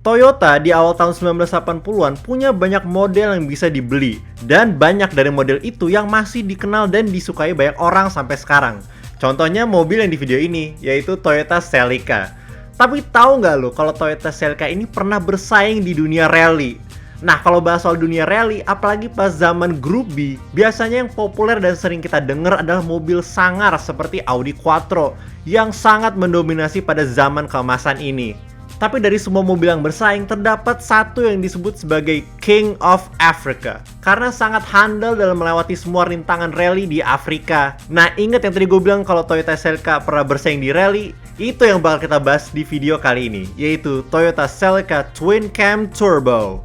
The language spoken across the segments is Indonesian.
Toyota di awal tahun 1980-an punya banyak model yang bisa dibeli, dan banyak dari model itu yang masih dikenal dan disukai banyak orang sampai sekarang. Contohnya mobil yang di video ini, yaitu Toyota Celica. Tapi tahu nggak lo kalau Toyota Celica ini pernah bersaing di dunia rally? Nah, kalau bahas soal dunia rally, apalagi pas zaman Group B, biasanya yang populer dan sering kita dengar adalah mobil sangar seperti Audi Quattro yang sangat mendominasi pada zaman keemasan ini. Tapi dari semua mobil yang bersaing, terdapat satu yang disebut sebagai King of Africa karena sangat handal dalam melewati semua rintangan rally di Afrika. Nah, ingat yang tadi gue bilang kalau Toyota Celica pernah bersaing di rally? Itu yang bakal kita bahas di video kali ini, yaitu Toyota Celica Twin Cam Turbo.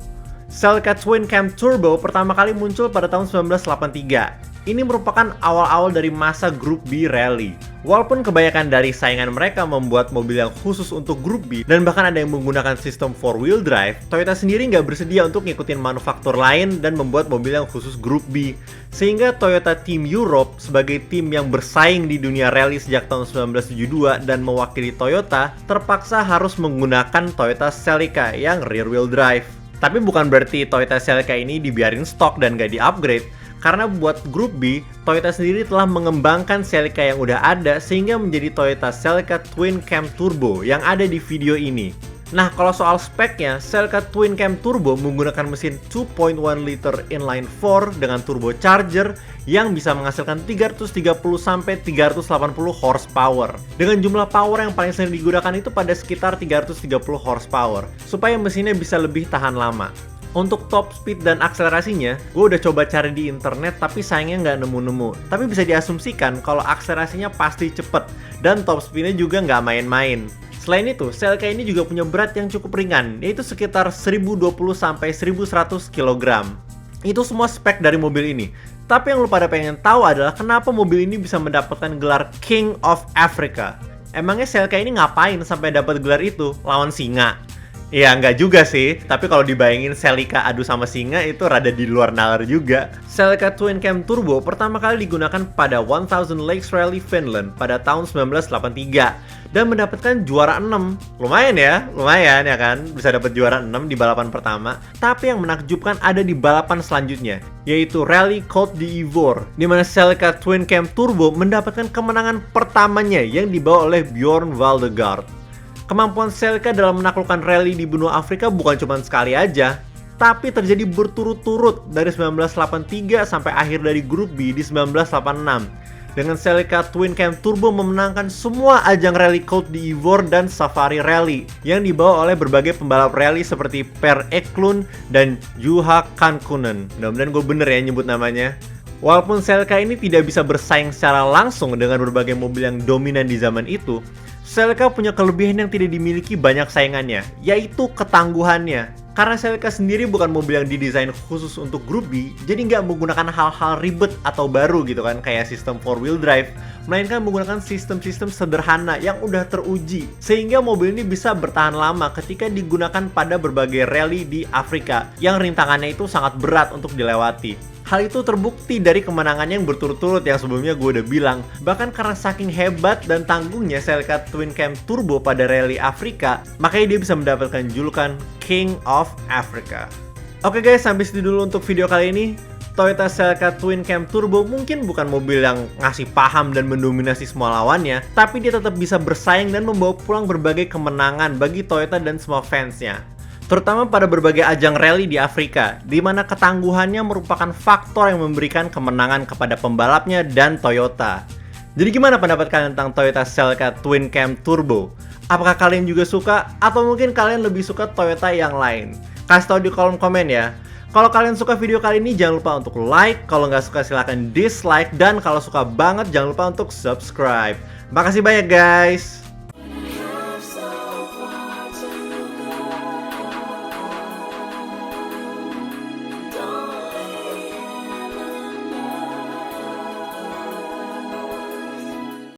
Celica Twin Cam Turbo pertama kali muncul pada tahun 1983. Ini merupakan awal-awal dari masa Group B Rally. Walaupun kebanyakan dari saingan mereka membuat mobil yang khusus untuk Group B dan bahkan ada yang menggunakan sistem 4-wheel drive, Toyota sendiri nggak bersedia untuk ngikutin manufaktur lain dan membuat mobil yang khusus Group B. Sehingga Toyota Team Europe sebagai tim yang bersaing di dunia rally sejak tahun 1972 dan mewakili Toyota, terpaksa harus menggunakan Toyota Celica yang rear-wheel drive. Tapi bukan berarti Toyota Celica ini dibiarin stok dan nggak di-upgrade. Karena buat Group B, Toyota sendiri telah mengembangkan Celica yang udah ada sehingga menjadi Toyota Celica Twin Cam Turbo yang ada di video ini. Nah, kalau soal speknya, Celica Twin Cam Turbo menggunakan mesin 2.1 liter inline-4 dengan turbocharger yang bisa menghasilkan 330-380 horsepower. Dengan jumlah power yang paling sering digunakan itu pada sekitar 330 horsepower, supaya mesinnya bisa lebih tahan lama. Untuk top speed dan akselerasinya, gue udah coba cari di internet tapi sayangnya nggak nemu-nemu. Tapi bisa diasumsikan kalau akselerasinya pasti cepet, dan top speednya juga nggak main-main. Selain itu, Celica ini juga punya berat yang cukup ringan, yaitu sekitar 1020-1100 kg. Itu semua spek dari mobil ini. Tapi yang lu pada pengen tahu adalah kenapa mobil ini bisa mendapatkan gelar King of Africa. Emangnya Celica ini ngapain sampai dapat gelar itu? Lawan singa? Ya nggak juga sih, tapi kalau dibayangin Celica adu sama singa itu rada di luar nalar juga. Celica Twin Cam Turbo pertama kali digunakan pada 1000 Lakes Rally Finland pada tahun 1983 dan mendapatkan juara 6. Lumayan ya kan, bisa dapat juara 6 di balapan pertama. Tapi yang menakjubkan ada di balapan selanjutnya, yaitu Rally Côte d'Ivoire, di mana Celica Twin Cam Turbo mendapatkan kemenangan pertamanya yang dibawa oleh Bjorn Valdegaard. Kemampuan Celica dalam menaklukkan rally di benua Afrika bukan cuma sekali aja, tapi terjadi berturut-turut dari 1983 sampai akhir dari Group B di 1986. Dengan Celica Twin Cam Turbo memenangkan semua ajang rally Côte d'Ivoire dan Safari Rally yang dibawa oleh berbagai pembalap rally seperti Per Eklund dan Juha Kankkunen. Mudah-mudahan gue bener ya nyebut namanya. Walaupun Celica ini tidak bisa bersaing secara langsung dengan berbagai mobil yang dominan di zaman itu, Celica punya kelebihan yang tidak dimiliki banyak saingannya, yaitu ketangguhannya. Karena Celica sendiri bukan mobil yang didesain khusus untuk Group B, jadi nggak menggunakan hal-hal ribet atau baru gitu kan, kayak sistem 4-wheel drive, melainkan menggunakan sistem-sistem sederhana yang udah teruji, sehingga mobil ini bisa bertahan lama ketika digunakan pada berbagai rally di Afrika, yang rintangannya itu sangat berat untuk dilewati. Hal itu terbukti dari kemenangan yang berturut-turut yang sebelumnya gue udah bilang. Bahkan karena saking hebat dan tangguhnya Celica Twin Cam Turbo pada rally Afrika, makanya dia bisa mendapatkan julukan King of Africa. Oke guys, sampai situ dulu untuk video kali ini. Toyota Celica Twin Cam Turbo mungkin bukan mobil yang ngasih paham dan mendominasi semua lawannya, tapi dia tetap bisa bersaing dan membawa pulang berbagai kemenangan bagi Toyota dan semua fansnya. Terutama pada berbagai ajang rally di Afrika, di mana ketangguhannya merupakan faktor yang memberikan kemenangan kepada pembalapnya dan Toyota. Jadi gimana pendapat kalian tentang Toyota Celica Twin Cam Turbo? Apakah kalian juga suka, atau mungkin kalian lebih suka Toyota yang lain? Kasih tahu di kolom komen ya. Kalau kalian suka video kali ini, jangan lupa untuk like. Kalau nggak suka silahkan dislike. Dan kalau suka banget, jangan lupa untuk subscribe. Makasih banyak guys.